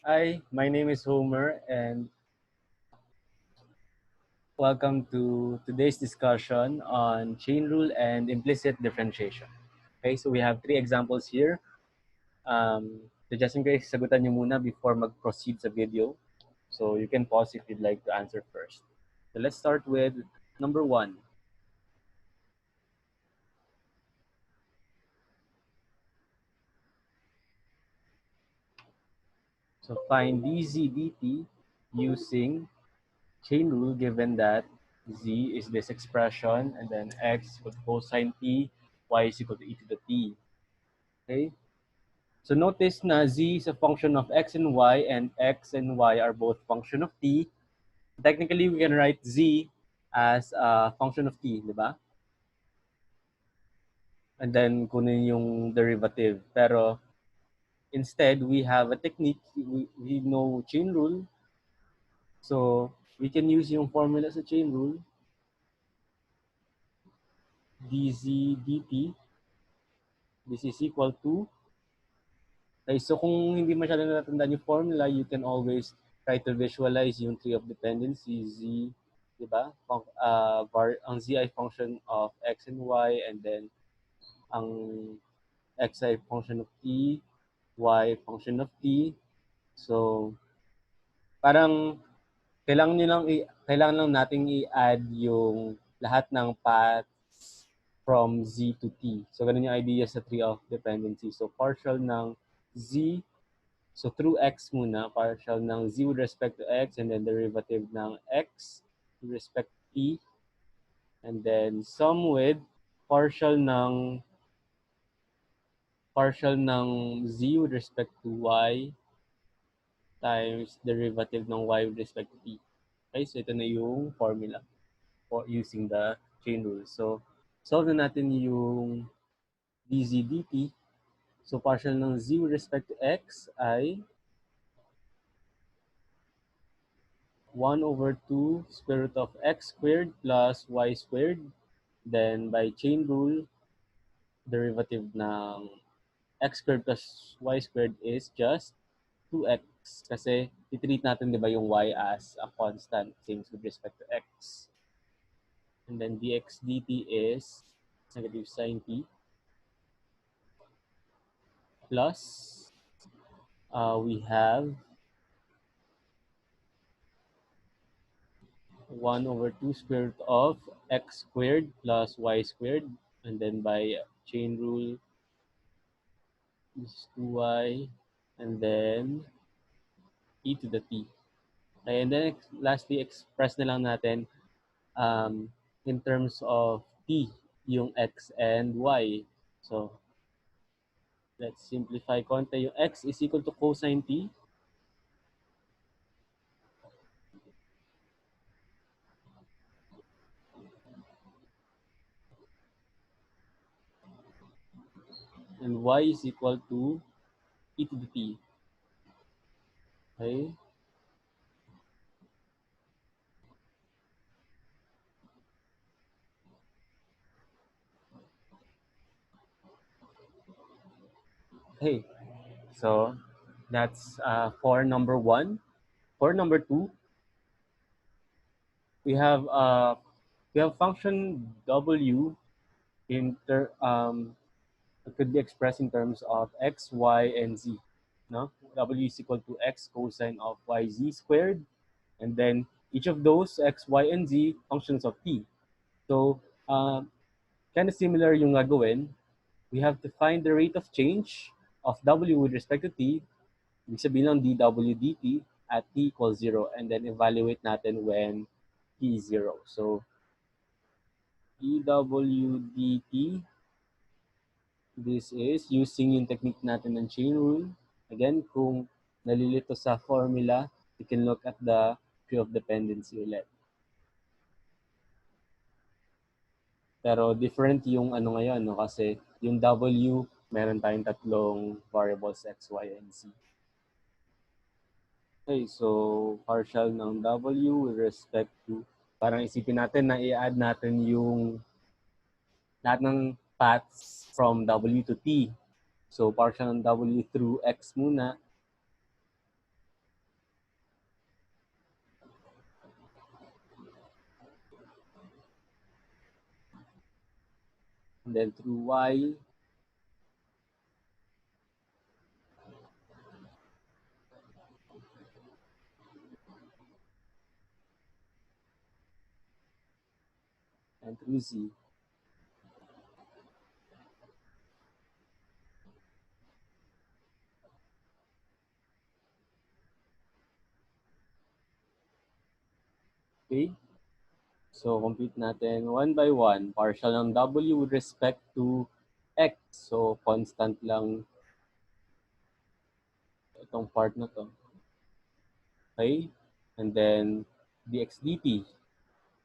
Hi, my name is Homer, and welcome to today's discussion on chain rule and implicit differentiation. Okay, so we have three examples here. So just in case, sagutan nyo muna before mag-proceed sa video. So you can pause if you'd like to answer first. So let's start with number one. So find dz dt using chain rule given that z is this expression and then x equal to cosine t, y is equal to e to the t. Okay? So notice na z is a function of x and y are both function of t. Technically, we can write z as a function of t, di ba? And then kunin yung derivative. Pero instead, we have a technique. We know chain rule. So we can use yung formula sa chain rule. dz dt. This is equal to. Okay, so kung hindi masyadong natatandaan yung formula, you can always try to visualize yung tree of dependency, z, di ba? Ang z ay function of x and y, and then ang x ay function of t, y function of t. So, parang kailangan lang nating i-add yung lahat ng paths from z to t. So, ganun yung idea sa tree of dependency. So, partial ng z. So through x muna, partial ng z with respect to x, and then derivative ng x with respect to t, and then sum with partial ng z with respect to y times derivative ng y with respect to t. Okay, so ito na yung formula for using the chain rule. So solve na natin yung dz dt. So partial ng z with respect to x ay 1/2 square root of x squared plus y squared. Then by chain rule, derivative ng x squared plus y squared is just 2x. Kasi i-treat natin, di ba, yung y as a constant, same with respect to x. And then dx dt is negative sine t plus we have 1/2 square root of x squared plus y squared. And then by chain rule, this is 2y, and then e to the t. Okay, and then lastly, express na lang natin in terms of t, yung x and y. So, let's simplify konti. Yung x is equal to cosine t. And y is equal to e to the t. Okay? Okay. So, that's for number one. For number two, we have function w it could be expressed in terms of x, y, and z. No? W is equal to x cosine of yz squared. And then each of those x, y, and z functions of t. So, kind of similar yung gagawin. We have to find the rate of change of w with respect to t. Ibig sabihin ng dw dt at t equals 0. And then evaluate natin when t is 0. So, dw dt, this is using yung technique natin ng chain rule. Again, kung nalilito sa formula, you can look at the tree of dependency ulit. Pero different yung ano ngayon, no? Kasi yung w, meron tayong tatlong variables x, y, and z. Okay, so partial ng w with respect to, parang isipin natin na i-add natin yung lahat ng paths from w to t. So partial ng w through x muna. and then through y, and through z. Okay? So, compute natin one by one. Partial ng w with respect to x. So, constant lang itong part na to. Okay? And then, dx dt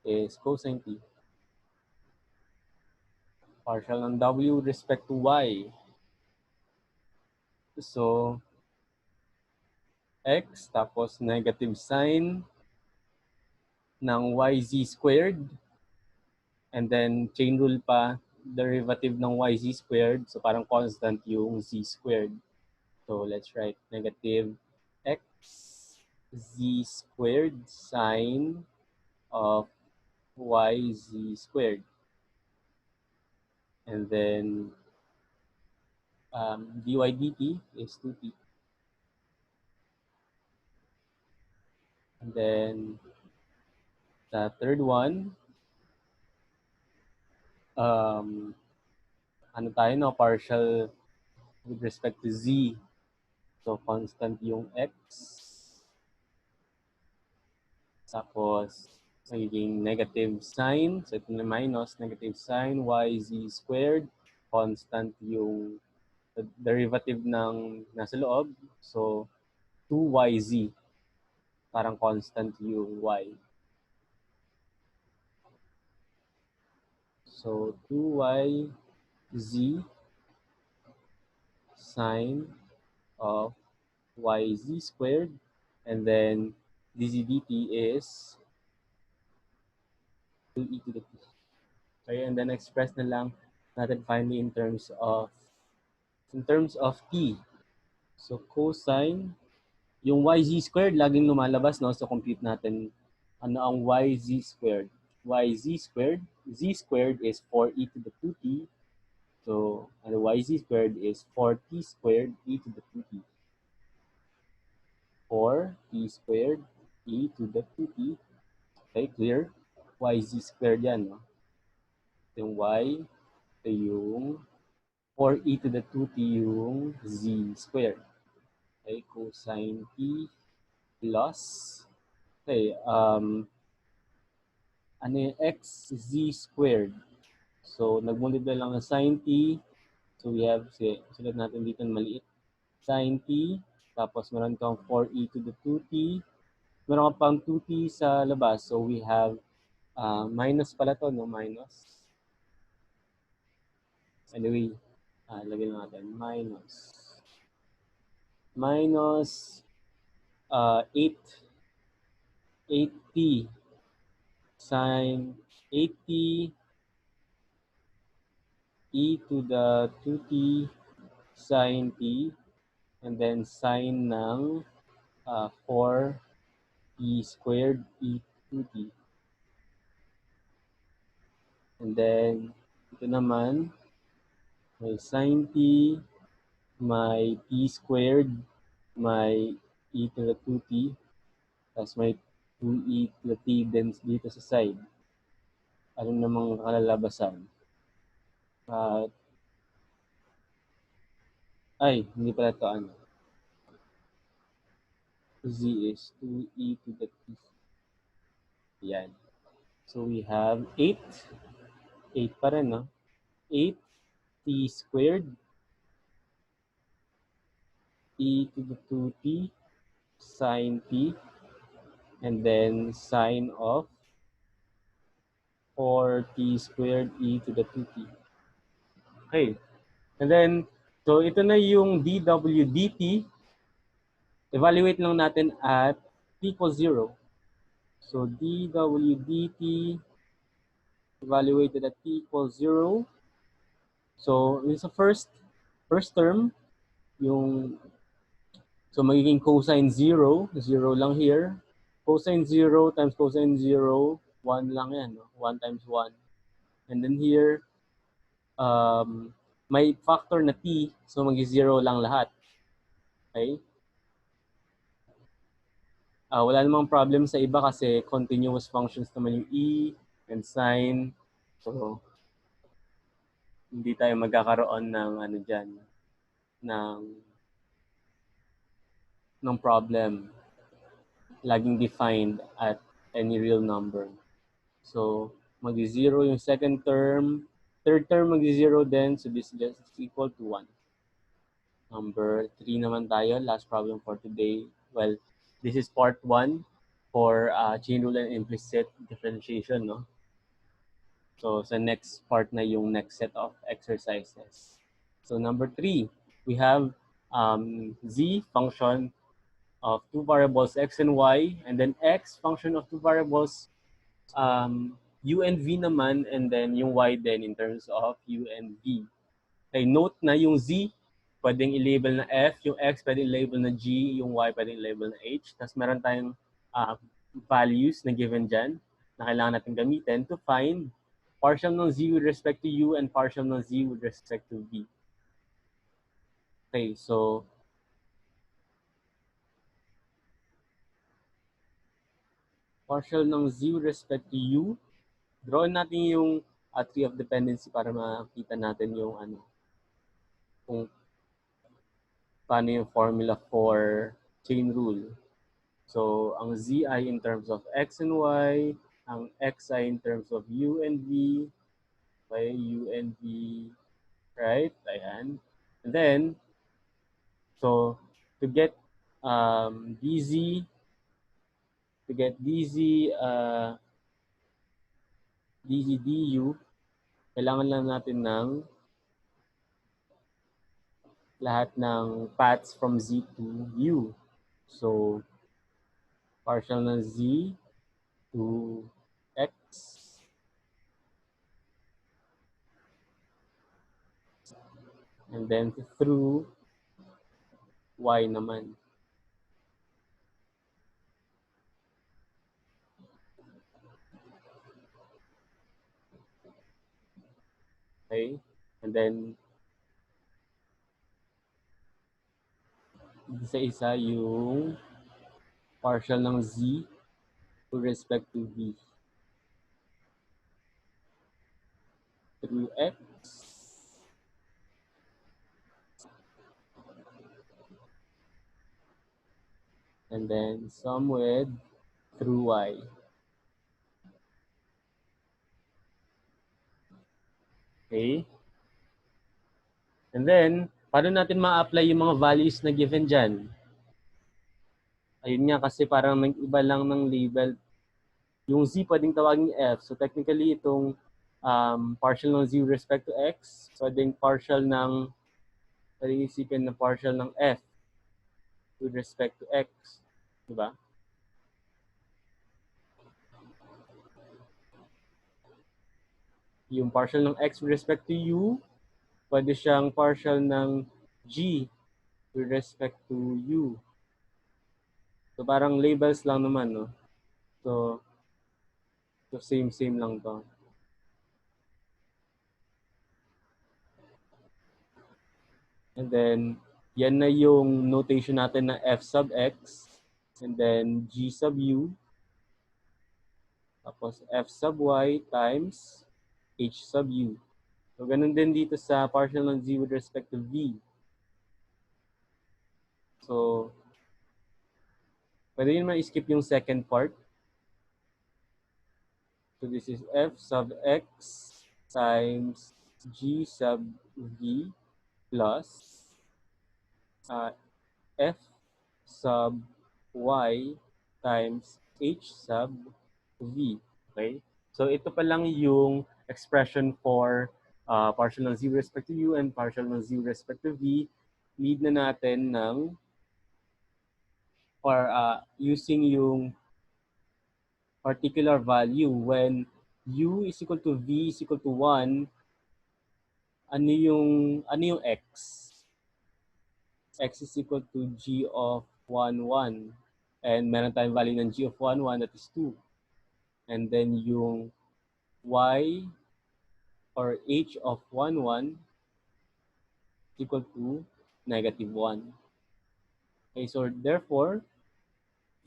is cosine t. Partial ng w with respect to y. So, x tapos negative sign ng yz squared. And then, chain rule pa, derivative ng yz squared. So, parang constant yung z squared. So, let's write negative x z squared sine of yz squared. And then, dy dt is 2t. And then, the third one, ano tayo, no? Partial with respect to z. So, constant yung x. Tapos, magiging negative sign. So, ito na minus negative sign yz squared. Constant yung derivative ng nasa loob. So, 2yz. Parang constant yung y. So, 2yz sine of yz squared. And then, dz dt is 2e to the t. Okay, and then express na lang natin finally in terms of t. So, cosine, yung yz squared, laging lumalabas, no? So, compute natin ano ang yz squared. Z squared is 4e to the 2t. So, ano, yz squared is 4t squared e to the 2t. 4t squared e to the 2t. Okay, clear? Yz squared yan, no? Yung y, ito yung 4e to the 2t yung z squared. Okay, cosine t plus, okay, ano yung x z squared. So, nag-multiply lang ng sine t. So, we have, sulat natin dito ng maliit. Sine t, tapos meron kang 4e to the 2t. Meron kang pang 2t sa labas. So, we have minus pala to, no? Minus. Anyway, lagyan natin. Minus 8t sine 8t e to the 2t sine t, and then sine ng 4t squared e to t. And then, ito naman, may sine t, may t squared, may e to the 2t, tapos may 2e to the t din dito sa side. Ano namang kalalabasan? Hindi pala ito ano. Z is 2e to the t. Yan. So we have 8. 8 pa rin, no? 8t squared e to the 2t sine t, and then sine of 4t squared e to the 2t. Okay. And then, so ito na yung dw dt. Evaluate lang natin at t equals 0. So dw dt evaluated at t equals 0. So, yung sa first term, so magiging cosine 0, 0 lang here. Cosine 0 times cosine 0, 1 lang yan, no? 1 times 1. And then here, may factor na t, so mag-0 lang lahat. Okay? Wala namang problem sa iba kasi continuous functions naman yung e and sine. So, hindi tayo magkakaroon ng ano dyan, ng problem. Laging defined at any real number. So, mag-0 yung second term. Third term mag-0 din. So, this is just equal to 1. Number 3 naman tayo. Last problem for today. Well, this is part 1 for chain rule and implicit differentiation. No? So, sa next part na yung next set of exercises. So, number 3, we have z function of two variables x and y, and then x function of two variables u and v naman, and then yung y din in terms of u and v. Okay, note na yung z pwedeng i-label na f, yung x pwedeng i-label na g, yung y pwedeng i-label na h. Tapos meron tayong values na given dyan na kailangan natin gamitin to find partial ng z with respect to u and partial ng z with respect to v. Okay, so partial ng z with respect to u, drawin natin yung tree of dependency para makita natin yung kung paano yung formula for chain rule. So, ang z ay in terms of x and y, ang x ay in terms of u and v, okay, u and v, right? Ayan. And then, so, to get dz, dz du, kailangan lang natin ng lahat ng paths from z to u. So, partial ng z to x and then through y naman. Okay? And then, isa-isa yung partial ng z with respect to v through x and then sum with through y. Okay? And then, paano natin ma-apply yung mga values na given dyan? Ayun nga, kasi parang nag-iba lang ng label. Yung z pwedeng tawagin f. So technically, itong partial ng z with respect to x, pwedeng partial ng, pwedeng isipin na partial ng f with respect to x. Diba? Yung partial ng x with respect to u, pwede siyang partial ng g with respect to u. So parang labels lang naman, no? So same lang to. And then, yan na yung notation natin na f sub x, and then g sub u, tapos f sub y times h sub u. So, ganun din dito sa partial ng z with respect to v. So, pwede yun ma-skip yung second part. So, this is f sub x times g sub v plus f sub y times h sub v. Okay? So, ito pa lang yung expression for partial ng z with respect to u and partial ng z with respect to v. Need na natin ng or using yung particular value when u is equal to v is equal to 1, ano yung x? X is equal to g of 1, 1. And meron tayong value ng g of 1, 1, that is 2. And then yung y, or h of 1, 1 equal to negative 1. Okay, so therefore,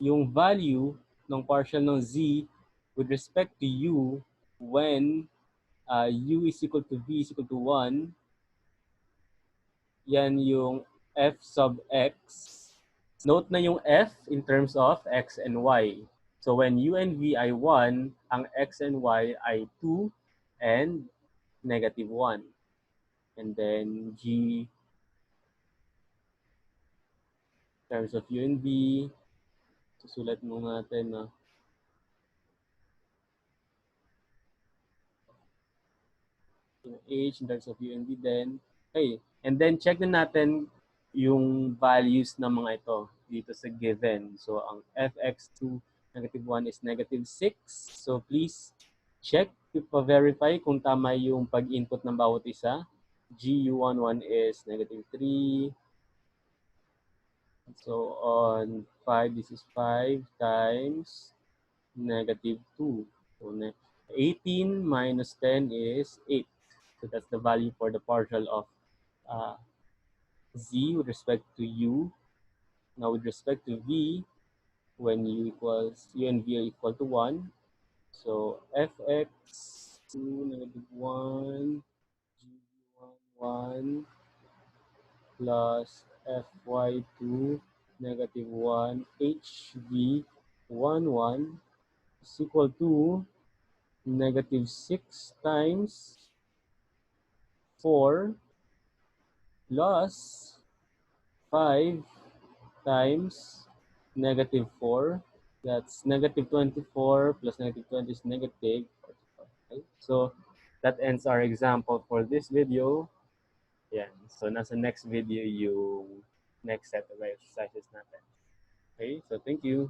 yung value ng partial ng z with respect to u when u is equal to v is equal to 1, yan yung f sub x. Note na yung f in terms of x and y. So when u and v ay 1, ang x and y ay 2 and negative 1. And then g in terms of u and v, susulat muna natin na h in terms of u and v then. Okay, and then check na natin yung values ng mga ito dito sa given. So ang fx2 negative 1 is negative 6. So please check, verify kung tama yung pag-input ng bawat isa. gu11 is negative 3. So on 5, this is 5 times negative 2. So 18 minus 10 is 8. So that's the value for the partial of z with respect to u. Now with respect to v, when u and v are equal to 1, so fx 2 negative 1 g1 1 plus fy2 negative 1 hv1 1 is equal to negative 6 times 4 plus 5 times negative 4. That's negative 24 plus negative 20 is negative 45. Okay? So that ends our example for this video. Yeah. So nasa next video yung next set of exercises natin. Okay? So thank you.